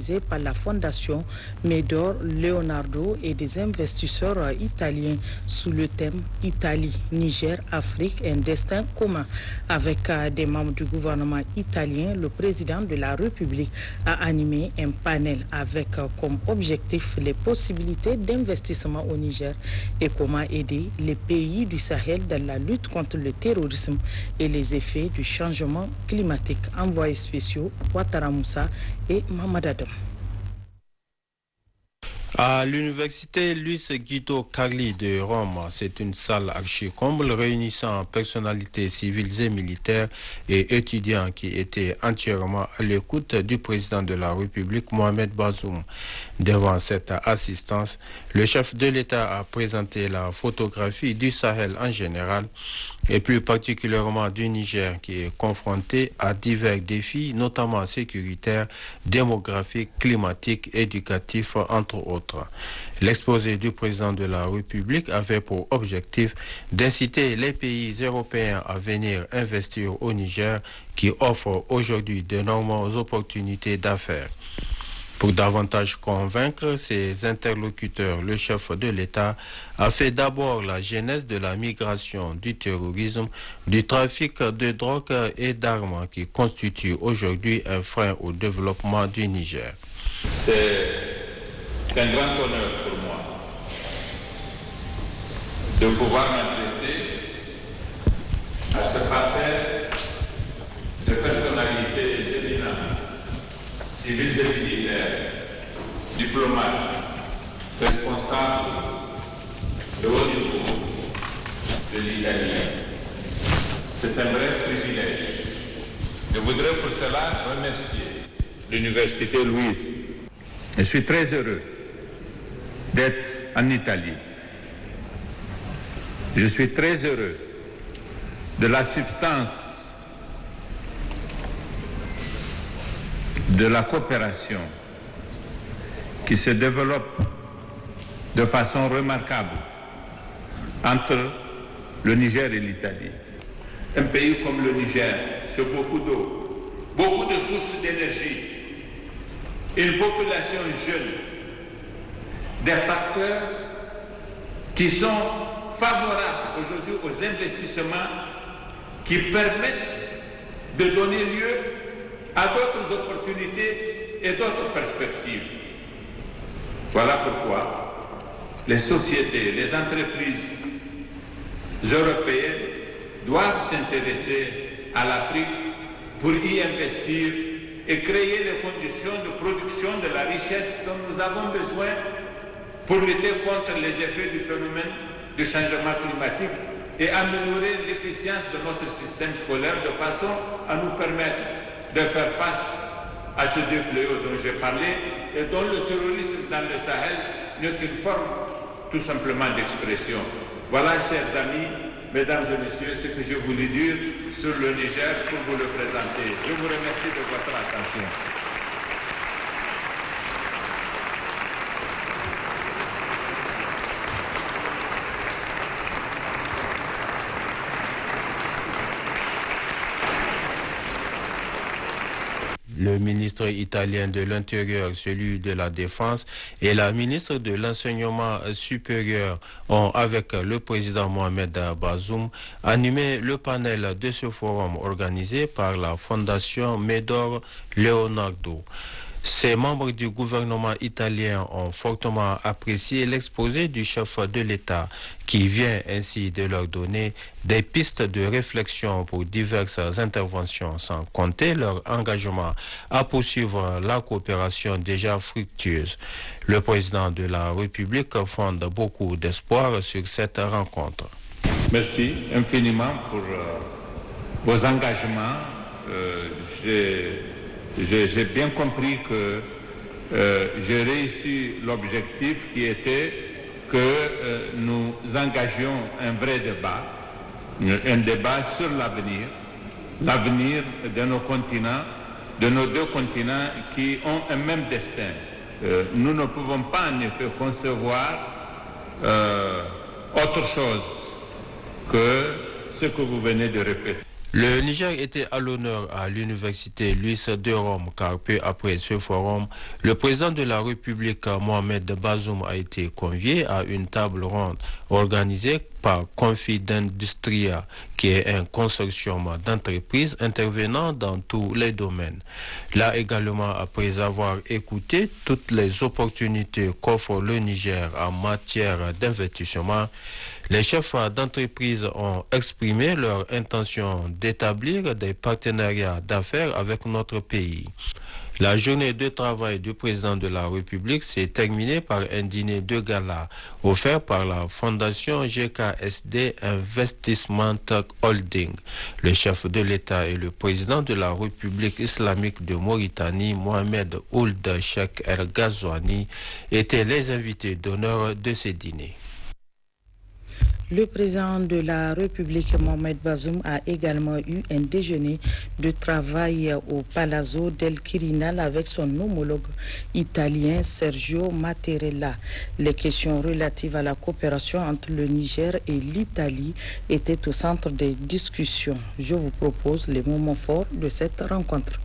organisé par la Fondation Medor Leonardo et des investisseurs italiens sous le thème Italie, Niger, Afrique, un destin commun. Avec des membres du gouvernement italien, le président de la République a animé un panel avec comme objectif les possibilités d'investissement au Niger et comment aider les pays du Sahel dans la lutte contre le terrorisme et les effets du changement climatique. Envoyés spéciaux Ouattara Moussa et Mohamed Adam. À l'université Luis Guido Carli de Rome, c'est une salle archi-comble réunissant personnalités civiles et militaires et étudiants qui étaient entièrement à l'écoute du président de la République, Mohamed Bazoum. Devant cette assistance, le chef de l'État a présenté la photographie du Sahel en général et plus particulièrement du Niger qui est confronté à divers défis, notamment sécuritaires, démographiques, climatiques, éducatifs, entre autres. L'exposé du président de la République avait pour objectif d'inciter les pays européens à venir investir au Niger qui offre aujourd'hui d'énormes opportunités d'affaires. Pour davantage convaincre ses interlocuteurs, le chef de l'État a fait d'abord la genèse de la migration, du terrorisme, du trafic de drogue et d'armes qui constitue aujourd'hui un frein au développement du Niger. C'est un grand honneur pour moi de pouvoir m'adresser à ce parterre de personnalités éminentes, civils et militaires, diplomates, responsables de haut niveau de l'Italie. C'est un vrai privilège. Je voudrais pour cela remercier l'Université Louise. Je suis très heureux d'être en Italie. Je suis très heureux de la substance de la coopération qui se développe de façon remarquable entre le Niger et l'Italie. Un pays comme le Niger, c'est beaucoup d'eau, beaucoup de sources d'énergie, une population jeune, des facteurs qui sont favorables aujourd'hui aux investissements qui permettent de donner lieu à d'autres opportunités et d'autres perspectives. Voilà pourquoi les sociétés, les entreprises européennes doivent s'intéresser à l'Afrique pour y investir et créer les conditions de production de la richesse dont nous avons besoin pour lutter contre les effets du phénomène du changement climatique et améliorer l'efficience de notre système scolaire de façon à nous permettre de faire face à ce deux fléaux dont j'ai parlé et dont le terrorisme dans le Sahel n'est qu'une forme tout simplement d'expression. Voilà, chers amis, mesdames et messieurs, ce que je voulais dire sur le Niger pour vous le présenter. Je vous remercie de votre attention. Le ministre italien de l'Intérieur, celui de la Défense et la ministre de l'Enseignement supérieur ont, avec le président Mohamed Bazoum, animé le panel de ce forum organisé par la Fondation Medor Leonardo. Ces membres du gouvernement italien ont fortement apprécié l'exposé du chef de l'État qui vient ainsi de leur donner des pistes de réflexion pour diverses interventions sans compter leur engagement à poursuivre la coopération déjà fructueuse. Le président de la République fonde beaucoup d'espoir sur cette rencontre. Merci infiniment pour vos engagements. J'ai bien compris que j'ai réussi l'objectif qui était que nous engagions un vrai débat, un débat sur l'avenir de nos continents, de nos deux continents qui ont un même destin. Nous ne pouvons pas en effet concevoir autre chose que ce que vous venez de répéter. Le Niger était à l'honneur à l'université Louis de Rome car peu après ce forum, le président de la République Mohamed Bazoum a été convié à une table ronde organisée par Confidendustria, qui est un consortium d'entreprises intervenant dans tous les domaines. Là également, après avoir écouté toutes les opportunités qu'offre le Niger en matière d'investissement, les chefs d'entreprise ont exprimé leur intention d'établir des partenariats d'affaires avec notre pays. La journée de travail du président de la République s'est terminée par un dîner de gala offert par la fondation GKSD Investment Holding. Le chef de l'État et le président de la République islamique de Mauritanie, Mohamed Ould Cheikh El Ghazouani, étaient les invités d'honneur de ce dîner. Le président de la République, Mohamed Bazoum, a également eu un déjeuner de travail au Palazzo del Quirinal avec son homologue italien Sergio Mattarella. Les questions relatives à la coopération entre le Niger et l'Italie étaient au centre des discussions. Je vous propose les moments forts de cette rencontre.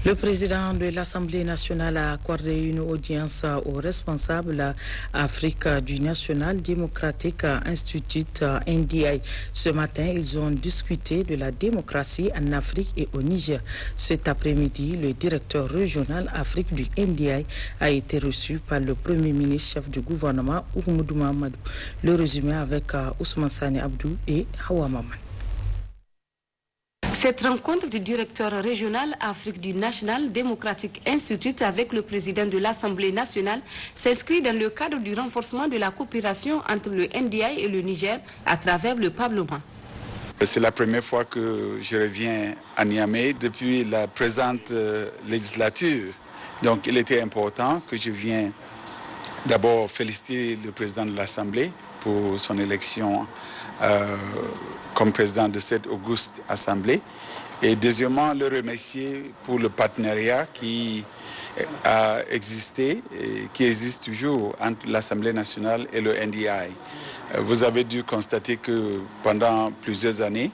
Le président de l'Assemblée nationale a accordé une audience aux responsables Afrique du National Democratic Institute NDI. Ce matin, ils ont discuté de la démocratie en Afrique et au Niger. Cet après-midi, le directeur régional Afrique du NDI a été reçu par le Premier ministre chef du gouvernement, Oumoudou Mahamadou. Le résumé avec Ousmane Sani Abdou et Hawa Maman. Cette rencontre du directeur régional Afrique du National Democratic Institute avec le président de l'Assemblée nationale s'inscrit dans le cadre du renforcement de la coopération entre le NDI et le Niger à travers le Parlement. C'est la première fois que je reviens à Niamey depuis la présente législature. Donc il était important que je vienne d'abord féliciter le président de l'Assemblée pour son élection comme président de cette auguste assemblée et deuxièmement le remercier pour le partenariat qui a existé et qui existe toujours entre l'Assemblée nationale et le NDI. Vous avez dû constater que pendant plusieurs années,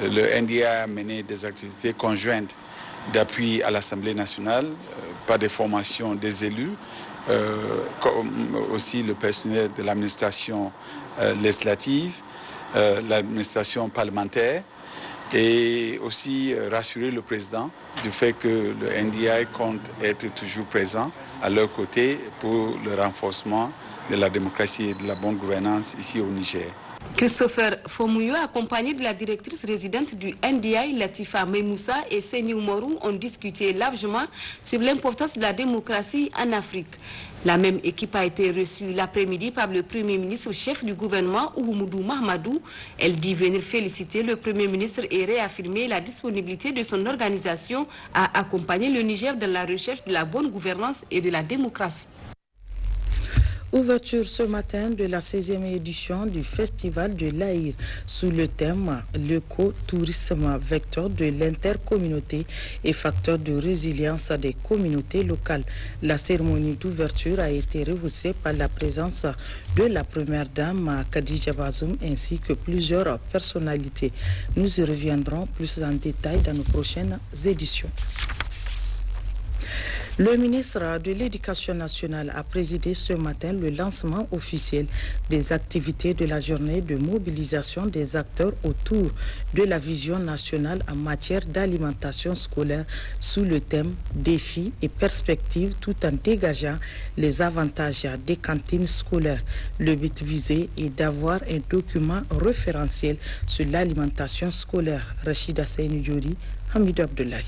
le NDI a mené des activités conjointes d'appui à l'Assemblée nationale par des formations des élus, comme aussi le personnel de l'administration législative, l'administration parlementaire et aussi rassurer le président du fait que le NDI compte être toujours présent à leur côté pour le renforcement de la démocratie et de la bonne gouvernance ici au Niger. Christopher Fomouyo, accompagné de la directrice résidente du NDI, Latifa Meimoussa et Seni Oumarou, ont discuté largement sur l'importance de la démocratie en Afrique. La même équipe a été reçue l'après-midi par le Premier ministre chef du gouvernement, Oumoudou Mahamadou. Elle dit venir féliciter le Premier ministre et réaffirmer la disponibilité de son organisation à accompagner le Niger dans la recherche de la bonne gouvernance et de la démocratie. Ouverture ce matin de la 16e édition du Festival de l'Aïr sous le thème « L'écotourisme, vecteur de l'intercommunauté et facteur de résilience des communautés locales ». La cérémonie d'ouverture a été rehaussée par la présence de la première dame Khadija Bazoum ainsi que plusieurs personnalités. Nous y reviendrons plus en détail dans nos prochaines éditions. Le ministre de l'Éducation nationale a présidé ce matin le lancement officiel des activités de la journée de mobilisation des acteurs autour de la vision nationale en matière d'alimentation scolaire sous le thème « Défis et perspectives » tout en dégageant les avantages des cantines scolaires. Le but visé est d'avoir un document référentiel sur l'alimentation scolaire. Rachida Seyni-Diori, Hamidou Abdoulaye.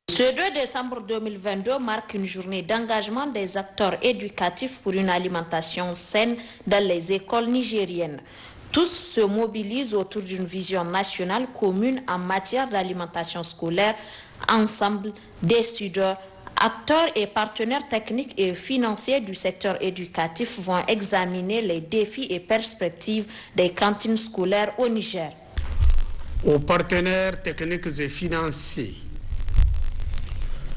Ce 2 décembre 2022 marque une journée d'engagement des acteurs éducatifs pour une alimentation saine dans les écoles nigériennes. Tous se mobilisent autour d'une vision nationale commune en matière d'alimentation scolaire. Ensemble, décideurs, acteurs et partenaires techniques et financiers du secteur éducatif vont examiner les défis et perspectives des cantines scolaires au Niger. Aux partenaires techniques et financiers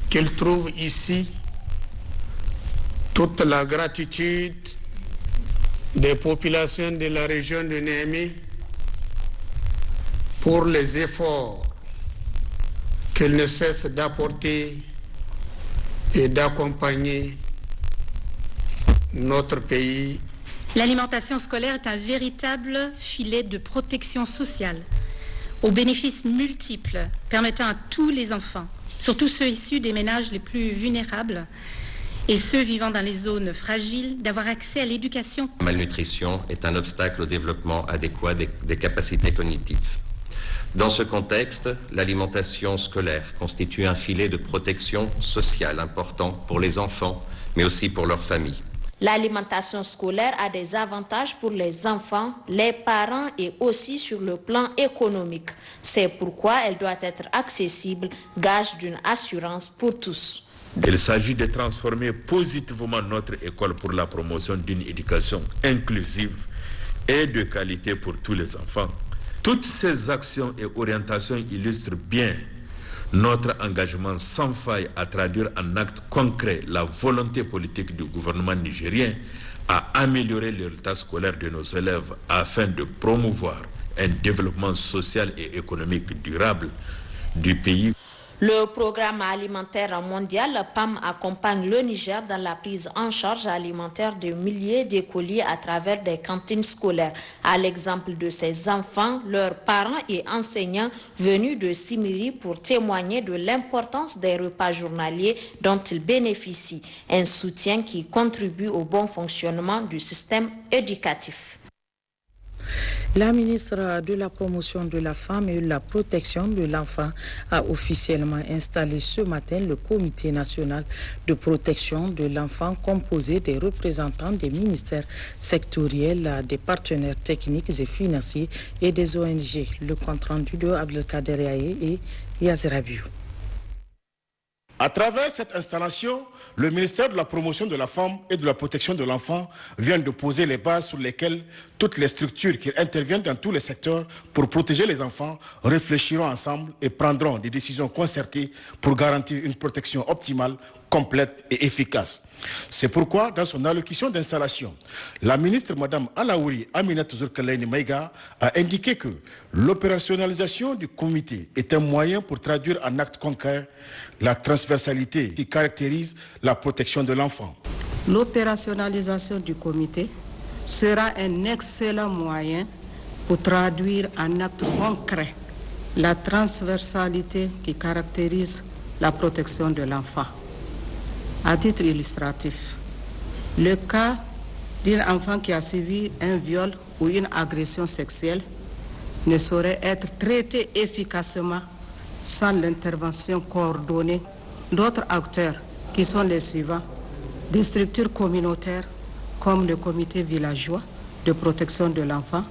qu'ils trouvent ici toute la gratitude des populations de la région de Niamey pour les efforts qu'elles ne cessent d'apporter et d'accompagner notre pays. L'alimentation scolaire est un véritable filet de protection sociale aux bénéfices multiples permettant à tous les enfants, surtout ceux issus des ménages les plus vulnérables et ceux vivant dans les zones fragiles, d'avoir accès à l'éducation. La malnutrition est un obstacle au développement adéquat des capacités cognitives. Dans ce contexte, l'alimentation scolaire constitue un filet de protection sociale important pour les enfants, mais aussi pour leurs familles. L'alimentation scolaire a des avantages pour les enfants, les parents et aussi sur le plan économique. C'est pourquoi elle doit être accessible, gage d'une assurance pour tous. Il s'agit de transformer positivement notre école pour la promotion d'une éducation inclusive et de qualité pour tous les enfants. Toutes ces actions et orientations illustrent bien notre engagement sans faille à traduire en actes concrets la volonté politique du gouvernement nigérien à améliorer les résultats scolaires de nos élèves afin de promouvoir un développement social et économique durable du pays. Le programme alimentaire mondial PAM accompagne le Niger dans la prise en charge alimentaire de milliers d'écoliers à travers des cantines scolaires. À l'exemple de ces enfants, leurs parents et enseignants venus de Simiri pour témoigner de l'importance des repas journaliers dont ils bénéficient. Un soutien qui contribue au bon fonctionnement du système éducatif. La ministre de la Promotion de la Femme et de la Protection de l'Enfant a officiellement installé ce matin le Comité national de protection de l'enfant composé des représentants des ministères sectoriels, des partenaires techniques et financiers et des ONG. Le compte-rendu de Abdelkader Yaye et Yazir Abiou. À travers cette installation, le ministère de la Promotion de la Femme et de la Protection de l'Enfant vient de poser les bases sur lesquelles toutes les structures qui interviennent dans tous les secteurs pour protéger les enfants réfléchiront ensemble et prendront des décisions concertées pour garantir une protection optimale, complète et efficace. C'est pourquoi, dans son allocution d'installation, la ministre Mme Alaouri Aminata Zourkalaini Maïga a indiqué que l'opérationnalisation du comité est un moyen pour traduire en actes concrets la transversalité qui caractérise la protection de l'enfant. L'opérationnalisation du comité sera un excellent moyen pour traduire en actes concrets la transversalité qui caractérise la protection de l'enfant. À titre illustratif, le cas d'un enfant qui a subi un viol ou une agression sexuelle ne saurait être traité efficacement sans l'intervention coordonnée d'autres acteurs qui sont les suivants: des structures communautaires comme le comité villageois de protection de l'enfant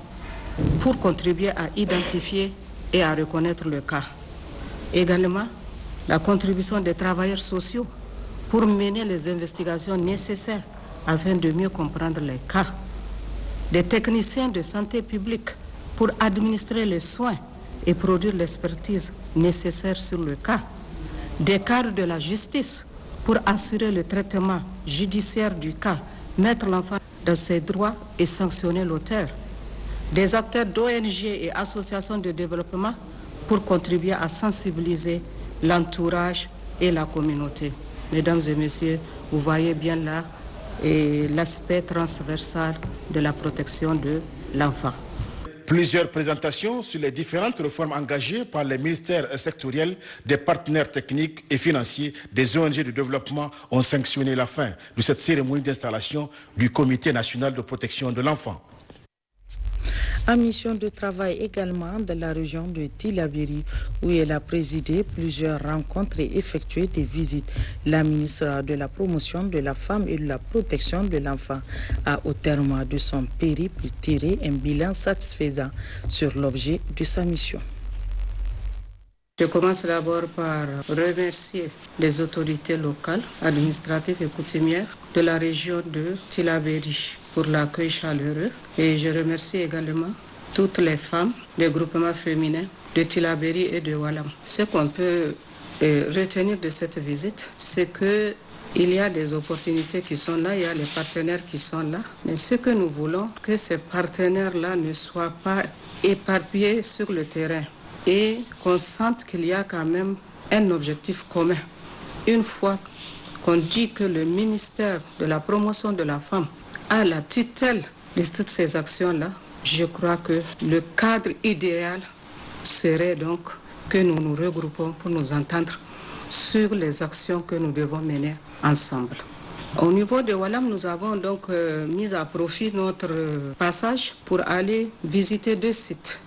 pour contribuer à identifier et à reconnaître le cas. Également, la contribution des travailleurs sociaux pour mener les investigations nécessaires afin de mieux comprendre les cas. Des techniciens de santé publique pour administrer les soins et produire l'expertise nécessaire sur le cas. Des cadres de la justice pour assurer le traitement judiciaire du cas, mettre l'enfant dans ses droits et sanctionner l'auteur. Des acteurs d'ONG et associations de développement pour contribuer à sensibiliser l'entourage et la communauté. Mesdames et messieurs, vous voyez bien là l'aspect transversal de la protection de l'enfant. Plusieurs présentations sur les différentes réformes engagées par les ministères sectoriels, des partenaires techniques et financiers, des ONG de développement ont sanctionné la fin de cette cérémonie d'installation du Comité national de protection de l'enfant. En mission de travail également dans la région de Tillabéri, où elle a présidé plusieurs rencontres et effectué des visites. La ministre de la Promotion de la Femme et de la Protection de l'Enfant a, au terme de son périple, tiré un bilan satisfaisant sur l'objet de sa mission. Je commence d'abord par remercier les autorités locales, administratives et coutumières de la région de Tillabéri pour l'accueil chaleureux. Et je remercie également toutes les femmes des groupements féminins de Tillabéri et de Walam. Ce qu'on peut retenir de cette visite, c'est qu'il y a des opportunités qui sont là, il y a les partenaires qui sont là. Mais ce que nous voulons, que ces partenaires-là ne soient pas éparpillés sur le terrain et qu'on sente qu'il y a quand même un objectif commun. Une fois qu'on dit que le ministère de la Promotion de la Femme a la tutelle de toutes ces actions-là, je crois que le cadre idéal serait donc que nous nous regroupons pour nous entendre sur les actions que nous devons mener ensemble. Au niveau de Walam, nous avons donc mis à profit notre passage pour aller visiter 2 sites.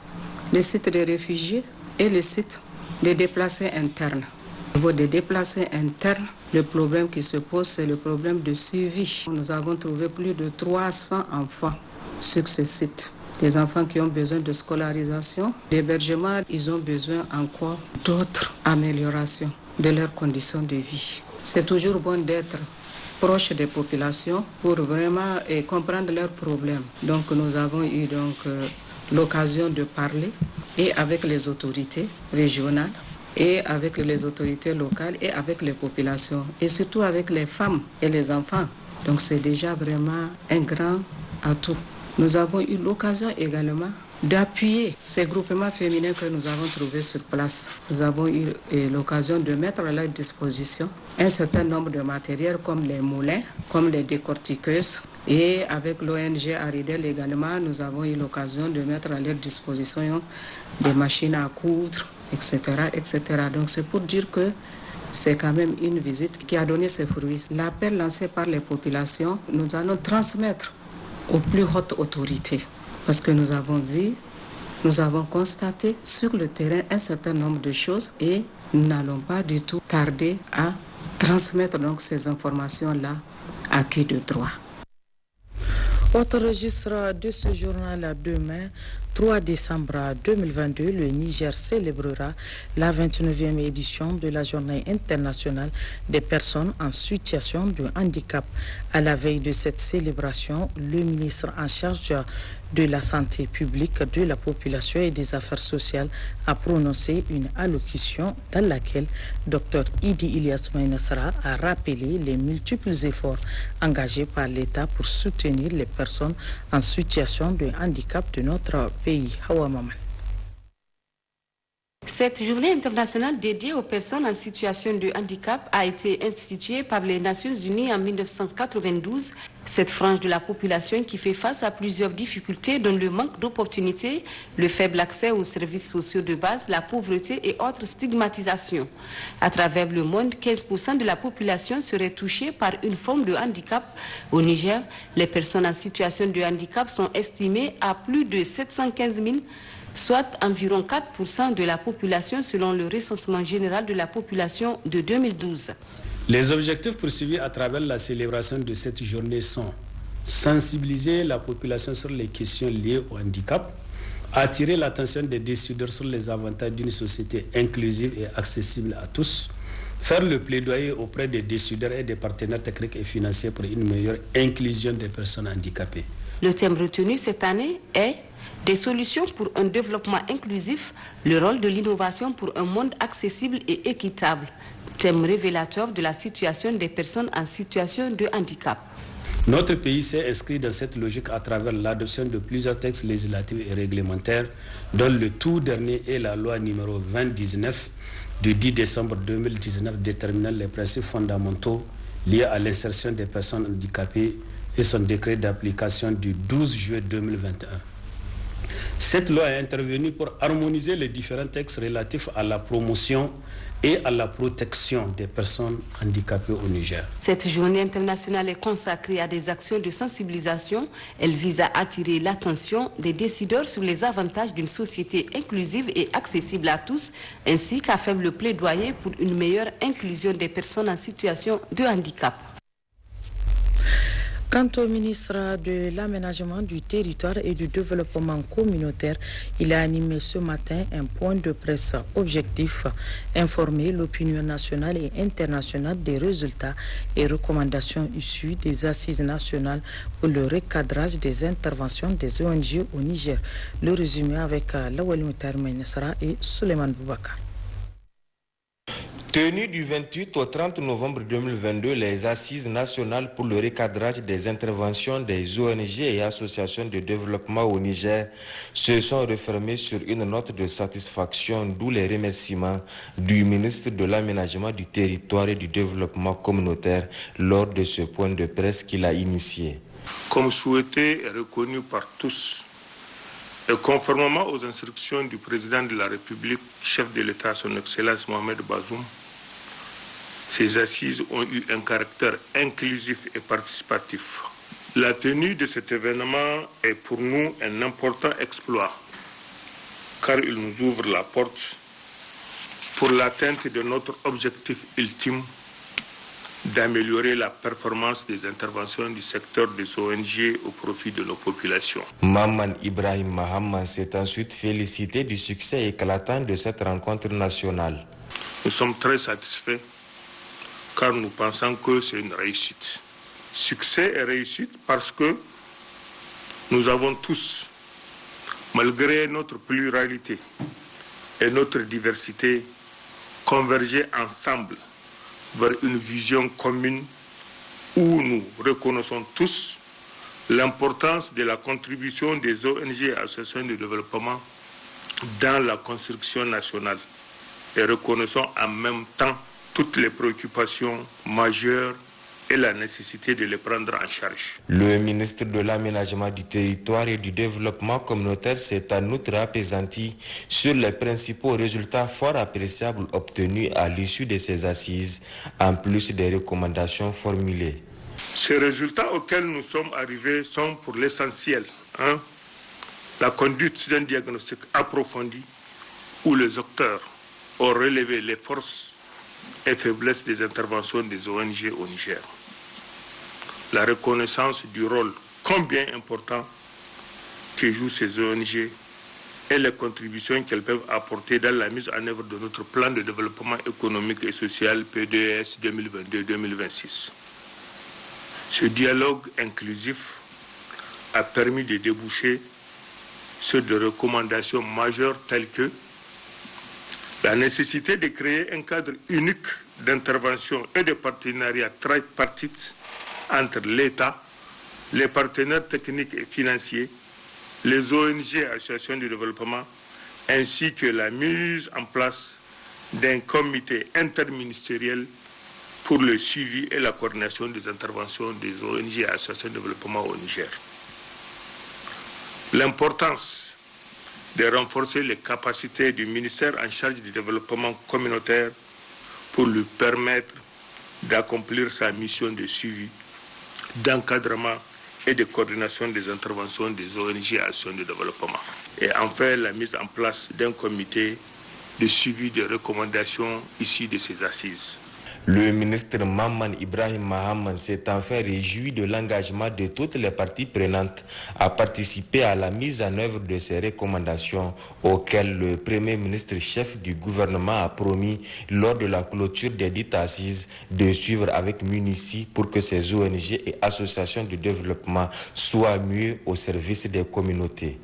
Le site des réfugiés et le site des déplacés internes. Au niveau des déplacés internes, le problème qui se pose, c'est le problème de suivi. Nous avons trouvé plus de 300 enfants sur ce site. Des enfants qui ont besoin de scolarisation, d'hébergement, ils ont besoin encore d'autres améliorations de leurs conditions de vie. C'est toujours bon d'être proche des populations pour vraiment comprendre leurs problèmes. Donc nous avons eu l'occasion de parler et avec les autorités régionales et avec les autorités locales et avec les populations et surtout avec les femmes et les enfants. Donc c'est déjà vraiment un grand atout. Nous avons eu l'occasion également d'appuyer ces groupements féminins que nous avons trouvés sur place. Nous avons eu l'occasion de mettre à leur disposition un certain nombre de matériels comme les moulins, comme les décortiqueuses. Et avec l'ONG Aridel également, nous avons eu l'occasion de mettre à leur disposition des machines à coudre, etc., etc. Donc c'est pour dire que c'est quand même une visite qui a donné ses fruits. L'appel lancé par les populations, nous allons transmettre aux plus hautes autorités. Parce que nous avons vu, nous avons constaté sur le terrain un certain nombre de choses et nous n'allons pas du tout tarder à transmettre donc ces informations-là à qui de droit. Autre registre de ce journal demain, 3 décembre 2022, le Niger célébrera la 29e édition de la Journée internationale des personnes en situation de handicap. À la veille de cette célébration, le ministre en charge de la santé publique, de la population et des affaires sociales a prononcé une allocution dans laquelle Dr Idi Ilyas Maïnassara a rappelé les multiples efforts engagés par l'État pour soutenir les personnes en situation de handicap de notre pays. Hawa Maman. Cette journée internationale dédiée aux personnes en situation de handicap a été instituée par les Nations Unies en 1992. Cette frange de la population qui fait face à plusieurs difficultés dont le manque d'opportunités, le faible accès aux services sociaux de base, la pauvreté et autres stigmatisations. À travers le monde, 15% de la population serait touchée par une forme de handicap. Au Niger, les personnes en situation de handicap sont estimées à plus de 715 000, soit environ 4% de la population selon le recensement général de la population de 2012. Les objectifs poursuivis à travers la célébration de cette journée sont sensibiliser la population sur les questions liées au handicap, attirer l'attention des décideurs sur les avantages d'une société inclusive et accessible à tous, faire le plaidoyer auprès des décideurs et des partenaires techniques et financiers pour une meilleure inclusion des personnes handicapées. Le thème retenu cette année est des solutions pour un développement inclusif, le rôle de l'innovation pour un monde accessible et équitable. Thème révélateur de la situation des personnes en situation de handicap. Notre pays s'est inscrit dans cette logique à travers l'adoption de plusieurs textes législatifs et réglementaires, dont le tout dernier est la loi numéro 2019 du 10 décembre 2019 déterminant les principes fondamentaux liés à l'insertion des personnes handicapées et son décret d'application du 12 juillet 2021. Cette loi est intervenue pour harmoniser les différents textes relatifs à la promotion et à la protection des personnes handicapées au Niger. Cette journée internationale est consacrée à des actions de sensibilisation. Elle vise à attirer l'attention des décideurs sur les avantages d'une société inclusive et accessible à tous, ainsi qu'à faire le plaidoyer pour une meilleure inclusion des personnes en situation de handicap. Quant au ministre de l'Aménagement du Territoire et du Développement communautaire, il a animé ce matin un point de presse objectif, informer l'opinion nationale et internationale des résultats et recommandations issues des assises nationales pour le recadrage des interventions des ONG au Niger. Le résumé avec Lawali Moutar Mainesara et Suleiman Boubaka. Tenues du 28 au 30 novembre 2022, les assises nationales pour le recadrage des interventions des ONG et associations de développement au Niger se sont refermées sur une note de satisfaction, d'où les remerciements du ministre de l'Aménagement du Territoire et du Développement communautaire lors de ce point de presse qu'il a initié. Comme souhaité et reconnu par tous, et conformément aux instructions du président de la République, chef de l'État, son Excellence Mohamed Bazoum, ces assises ont eu un caractère inclusif et participatif. La tenue de cet événement est pour nous un important exploit, car il nous ouvre la porte pour l'atteinte de notre objectif ultime d'améliorer la performance des interventions du secteur des ONG au profit de nos populations. Maman Ibrahim Mahamman s'est ensuite félicité du succès éclatant de cette rencontre nationale. Nous sommes très satisfaits car nous pensons que c'est une réussite. Succès et réussite parce que nous avons tous, malgré notre pluralité et notre diversité, convergé ensemble vers une vision commune où nous reconnaissons tous l'importance de la contribution des ONG et associations de développement dans la construction nationale et reconnaissons en même temps toutes les préoccupations majeures et la nécessité de les prendre en charge. Le ministre de l'Aménagement du Territoire et du Développement communautaire s'est en outre apaisanti sur les principaux résultats fort appréciables obtenus à l'issue de ces assises, en plus des recommandations formulées. Ces résultats auxquels nous sommes arrivés sont pour l'essentiel la conduite d'un diagnostic approfondi où les acteurs ont relevé les forces et faiblesses des interventions des ONG au Niger. La reconnaissance du rôle combien important que jouent ces ONG et les contributions qu'elles peuvent apporter dans la mise en œuvre de notre plan de développement économique et social PDS 2022-2026. Ce dialogue inclusif a permis de déboucher sur des recommandations majeures telles que la nécessité de créer un cadre unique d'intervention et de partenariat tripartite entre l'État, les partenaires techniques et financiers, les ONG et associations de développement, ainsi que la mise en place d'un comité interministériel pour le suivi et la coordination des interventions des ONG et associations de développement au Niger. L'importance de renforcer les capacités du ministère en charge du développement communautaire pour lui permettre d'accomplir sa mission de suivi, d'encadrement et de coordination des interventions des ONG et associations de développement. Et enfin, la mise en place d'un comité de suivi des recommandations issues de ces assises. Le ministre Maman Ibrahim Mahaman s'est enfin réjoui de l'engagement de toutes les parties prenantes à participer à la mise en œuvre de ces recommandations auxquelles le Premier ministre chef du gouvernement a promis lors de la clôture des dites assises de suivre avec munitie pour que ces ONG et associations de développement soient mieux au service des communautés.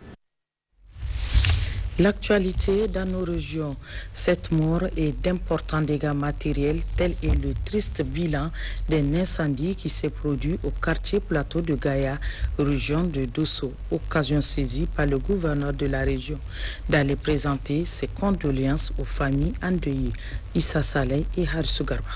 L'actualité dans nos régions, cette mort et d'importants dégâts matériels, tel est le triste bilan d'un incendie qui s'est produit au quartier plateau de Gaïa, région de Dosso, occasion saisie par le gouverneur de la région d'aller présenter ses condoléances aux familles endeuillées. Issa Saleh et Harsou Garba.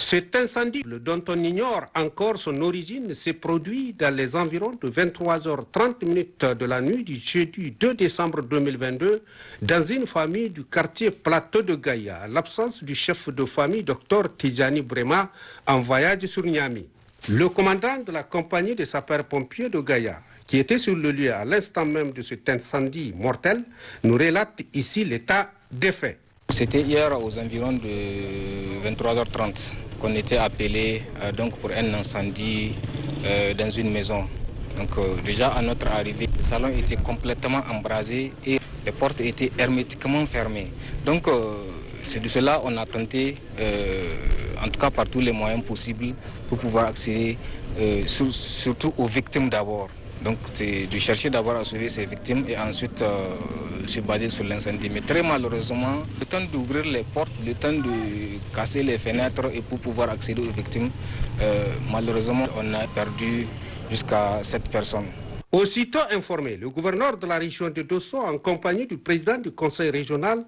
Cet incendie, dont on ignore encore son origine, s'est produit dans les environs de 23h30 de la nuit du jeudi 2 décembre 2022 dans une famille du quartier Plateau de Gaïa, à l'absence du chef de famille, Dr Tijani Brema, en voyage sur Niamey. Le commandant de la compagnie des sapeurs-pompiers de Gaïa, qui était sur le lieu à l'instant même de cet incendie mortel, nous relate ici l'état des faits. C'était hier aux environs de 23h30 qu'on était appelé donc pour un incendie dans une maison. Donc déjà à notre arrivée, le salon était complètement embrasé et les portes étaient hermétiquement fermées. Donc c'est de cela qu'on a tenté, en tout cas par tous les moyens possibles, pour pouvoir accéder surtout aux victimes d'abord. Donc c'est de chercher d'abord à sauver ces victimes et ensuite se baser sur l'incendie. Mais très malheureusement, le temps d'ouvrir les portes, le temps de casser les fenêtres et pour pouvoir accéder aux victimes, malheureusement on a perdu jusqu'à 7 personnes. Aussitôt informé, le gouverneur de la région de Dosso, en compagnie du président du conseil régional,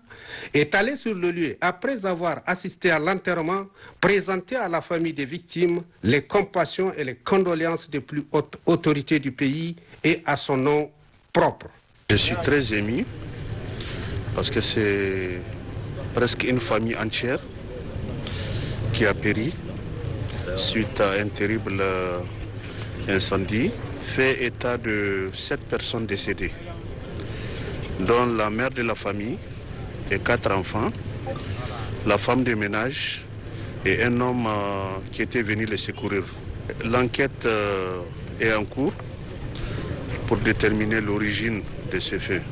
est allé sur le lieu après avoir assisté à l'enterrement, présenté à la famille des victimes les compassions et les condoléances des plus hautes autorités du pays et à son nom propre. Je suis très ému parce que c'est presque une famille entière qui a péri suite à un terrible incendie. Fait état de 7 personnes décédées, dont la mère de la famille et 4 enfants, la femme de ménage et un homme qui était venu les secourir. L'enquête est en cours pour déterminer l'origine de ces faits.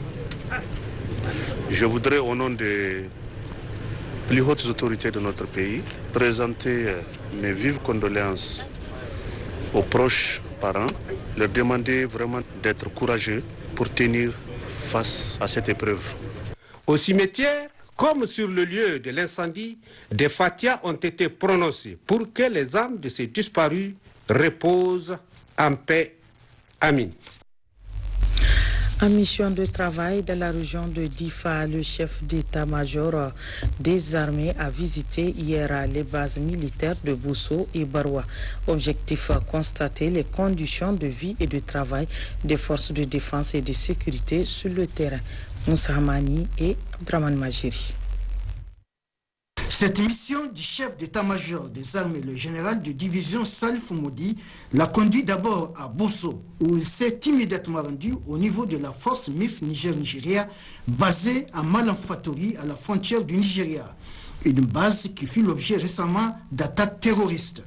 Je voudrais, au nom des plus hautes autorités de notre pays, présenter mes vives condoléances aux proches parents, leur demander vraiment d'être courageux pour tenir face à cette épreuve. Au cimetière, comme sur le lieu de l'incendie, des fatias ont été prononcées pour que les âmes de ces disparus reposent en paix. Amin. En mission de travail dans la région de Difa, le chef d'état-major des armées a visité hier les bases militaires de Bousso et Baroua. Objectif, constater les conditions de vie et de travail des forces de défense et de sécurité sur le terrain. Moussa Hamani et Abdraman Majiri. Cette mission du chef d'état-major des armées, le général de division Salif Moudi, l'a conduit d'abord à Bosso, où il s'est immédiatement rendu au niveau de la force mixte Niger-Nigeria, basée à Malanfatori, à la frontière du Nigeria. Une base qui fut l'objet récemment d'attaques terroristes.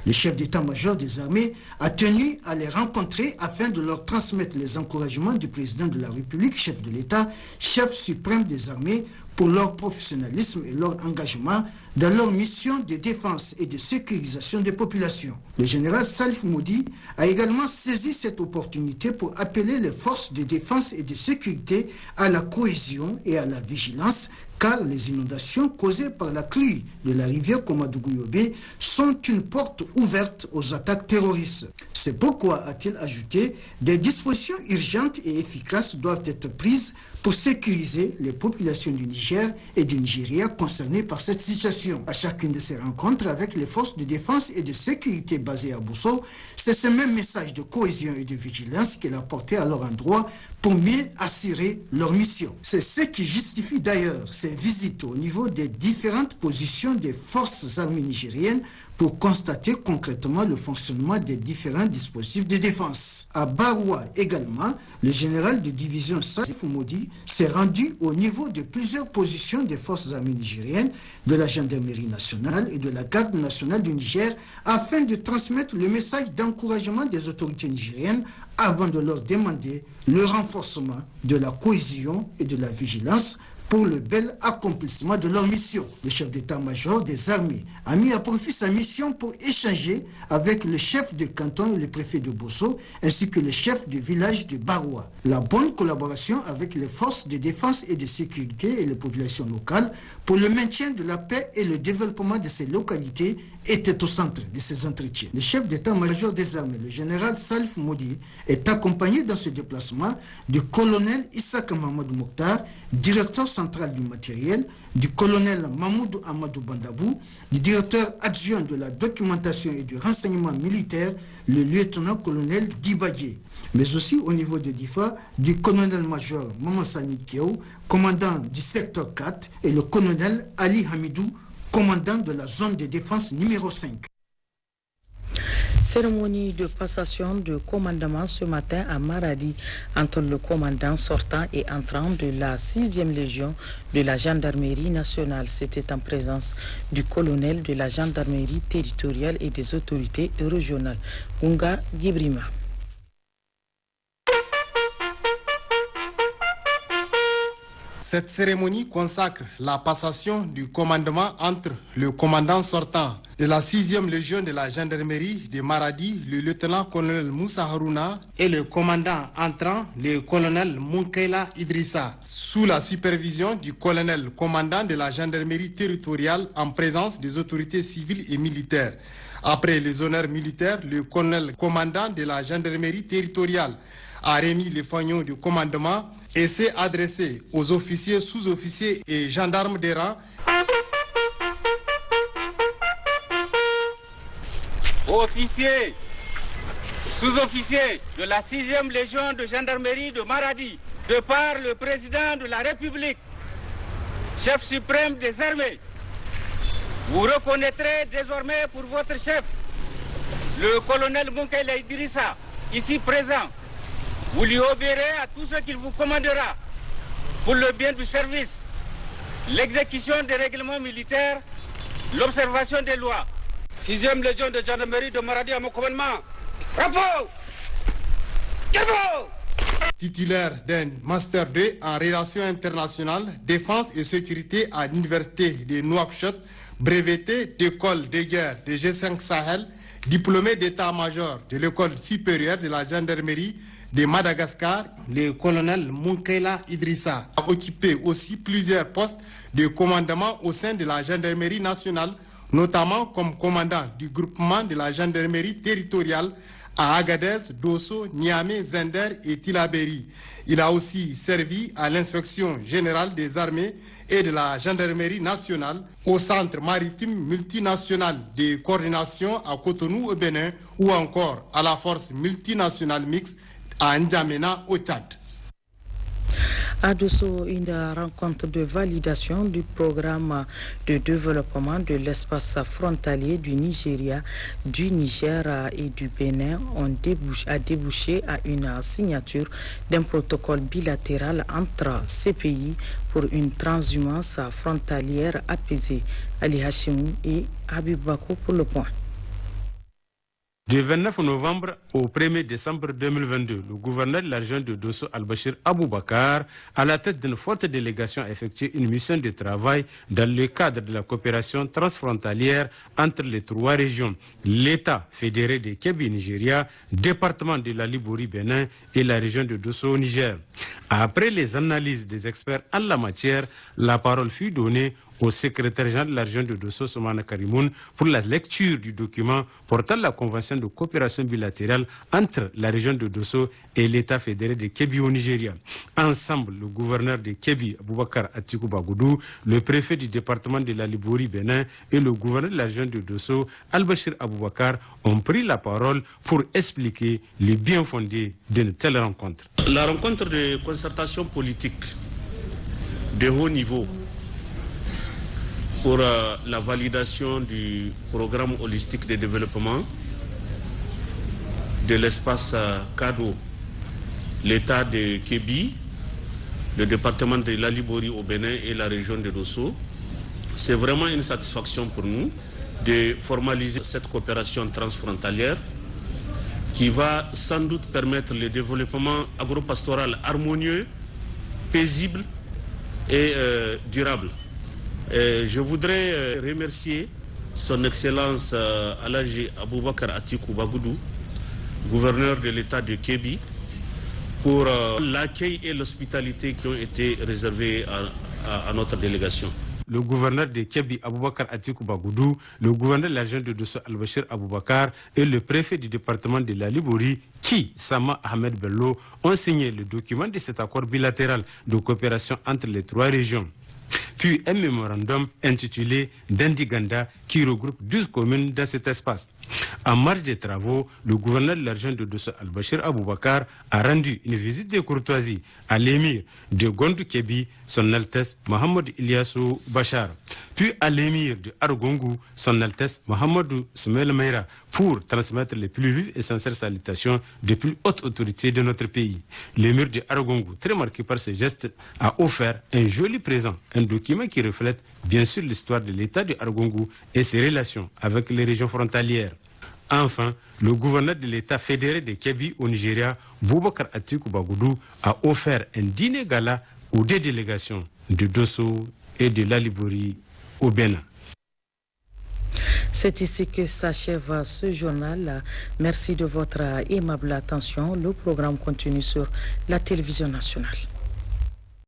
Le chef d'état-major des armées a tenu à les rencontrer afin de leur transmettre les encouragements du président de la République, chef de l'État, chef suprême des armées, pour leur professionnalisme et leur engagement dans leur mission de défense et de sécurisation des populations. Le général Salif Moudi a également saisi cette opportunité pour appeler les forces de défense et de sécurité à la cohésion et à la vigilance, car les inondations causées par la crue de la rivière Komadougou-Yobe sont une porte ouverte aux attaques terroristes. C'est pourquoi, a-t-il ajouté, des dispositions urgentes et efficaces doivent être prises pour sécuriser les populations du Niger et du Nigeria concernées par cette situation. À chacune de ces rencontres avec les forces de défense et de sécurité basées à Bosso, c'est ce même message de cohésion et de vigilance qu'elle a porté à leur endroit pour mieux assurer leur mission. C'est ce qui justifie d'ailleurs ces visites au niveau des différentes positions des forces armées nigériennes pour constater concrètement le fonctionnement des différents dispositifs de défense. À Baroua également, le général de division Salif Modi s'est rendu au niveau de plusieurs positions des forces armées nigériennes, de la gendarmerie nationale et de la garde nationale du Niger afin de transmettre le message d'encouragement des autorités nigériennes avant de leur demander le renforcement de la cohésion et de la vigilance pour le bel accomplissement de leur mission. Le chef d'état-major des armées a mis à profit sa mission pour échanger avec le chef de canton et le préfet de Bosso, ainsi que le chef du village de Baroua. La bonne collaboration avec les forces de défense et de sécurité et les populations locales pour le maintien de la paix et le développement de ces localités était au centre de ces entretiens. Le chef d'état-major des armées, le général Salif Modi, est accompagné dans ce déplacement du colonel Issaka Mamadou Mokhtar, directeur central du matériel, du colonel Mamoudou Amadou Bandabou, du directeur adjoint de la documentation et du renseignement militaire, le lieutenant-colonel Dibaye, mais aussi au niveau de DIFA, du colonel-major Mamansani Kiao, commandant du secteur 4, et le colonel Ali Hamidou, commandant de la zone de défense numéro 5. Cérémonie de passation de commandement ce matin à Maradi entre le commandant sortant et entrant de la 6e Légion de la gendarmerie nationale. C'était en présence du colonel de la gendarmerie territoriale et des autorités régionales, Gunga Gibrima. Cette cérémonie consacre la passation du commandement entre le commandant sortant de la 6e Légion de la gendarmerie de Maradi, le lieutenant-colonel Moussa Harouna, et le commandant entrant, le colonel Moukaila Idrissa, sous la supervision du colonel commandant de la gendarmerie territoriale en présence des autorités civiles et militaires. Après les honneurs militaires, le colonel commandant de la gendarmerie territoriale a remis les fanions du commandement et s'est adressé aux officiers, sous-officiers et gendarmes des rangs. Officiers, sous-officiers de la 6e Légion de gendarmerie de Maradi, de par le président de la République, chef suprême des armées, vous reconnaîtrez désormais pour votre chef, le colonel Moukaila Idrissa, ici présent. Vous lui obéirez à tout ce qu'il vous commandera pour le bien du service, l'exécution des règlements militaires, l'observation des lois. 6e Légion de gendarmerie de Maradi à mon commandement. Bravo! Bravo! Titulaire d'un Master 2 en relations internationales, défense et sécurité à l'université de Nouakchott, breveté d'école de guerre de G5 Sahel, diplômé d'état-major de l'école supérieure de la gendarmerie de Madagascar, le colonel Moukaila Idrissa a occupé aussi plusieurs postes de commandement au sein de la gendarmerie nationale, notamment comme commandant du groupement de la gendarmerie territoriale à Agadez, Dosso, Niamey, Zender et Tilaberi. Il a aussi servi à l'inspection générale des armées et de la gendarmerie nationale au centre maritime multinational de coordination à Cotonou au Bénin ou encore à la force multinationale mixte à N'Djamena au Tchad. À Dosso, une rencontre de validation du programme de développement de l'espace frontalier du Nigeria, du Niger et du Bénin a débouché à une signature d'un protocole bilatéral entre ces pays pour une transhumance frontalière apaisée. Ali Hashimou et Habib Bako pour le point. Du 29 novembre au 1er décembre 2022, le gouverneur de la région de Dosso, Al-Bashir Aboubakar, à la tête d'une forte délégation, a effectué une mission de travail dans le cadre de la coopération transfrontalière entre les trois régions, l'État fédéré de Kebbi, Nigeria, département de la Libouri, Bénin et la région de Dosso au Niger. Après les analyses des experts en la matière, la parole fut donnée au secrétaire général de la région de Dosso, Soumana Karimoun, pour la lecture du document portant la convention de coopération bilatérale entre la région de Dosso et l'État fédéré de Kebbi au Nigeria. Ensemble, le gouverneur de Kebbi, Aboubakar Atikou Bagoudou, le préfet du département de la Libouri Bénin et le gouverneur de la région de Dosso, Al-Bashir Aboubakar, ont pris la parole pour expliquer le bien fondé d'une telle rencontre. La rencontre de concertation politique de haut niveau pour la validation du programme holistique de développement de l'espace Kado, l'État de Kebbi, le département de la Libouri au Bénin et la région de Dosso. C'est vraiment une satisfaction pour nous de formaliser cette coopération transfrontalière qui va sans doute permettre le développement agropastoral harmonieux, paisible et durable. Je voudrais remercier son Excellence Alhaji Aboubakar Atikou Bagoudou, gouverneur de l'État de Kebbi, pour l'accueil et l'hospitalité qui ont été réservés à notre délégation. Le gouverneur de Kebbi, Aboubakar Atikou Bagoudou, le gouverneur de la région de Dosso, Al-Bashir Aboubakar, et le préfet du département de la Libouri, qui, Sama Ahmed Bello, ont signé le document de cet accord bilatéral de coopération entre les trois régions. Puis un mémorandum intitulé Dandiganda qui regroupe 12 communes dans cet espace. En marge des travaux, le gouverneur de la région de Dosso, Al-Bashir Aboubakar, a rendu une visite de courtoisie à l'émir de Gondou Kebbi, son Altesse Mohamed Ilyassou Bachar, puis à l'émir de Argongu, son Altesse Mohamedou Smail Meira, pour transmettre les plus vives et sincères salutations des plus hautes autorités de notre pays. L'émir de Argongu, très marqué par ce geste, a offert un joli présent, un document qui reflète bien sûr l'histoire de l'État de Argongu et ses relations avec les régions frontalières. Enfin, le gouverneur de l'État fédéré de Kebbi au Nigeria, Boubacar Atikou Bagoudou, a offert un dîner gala aux deux délégations de Dosso et de la Libouri au Bénin. C'est ici que s'achève ce journal. Merci de votre aimable attention. Le programme continue sur la télévision nationale.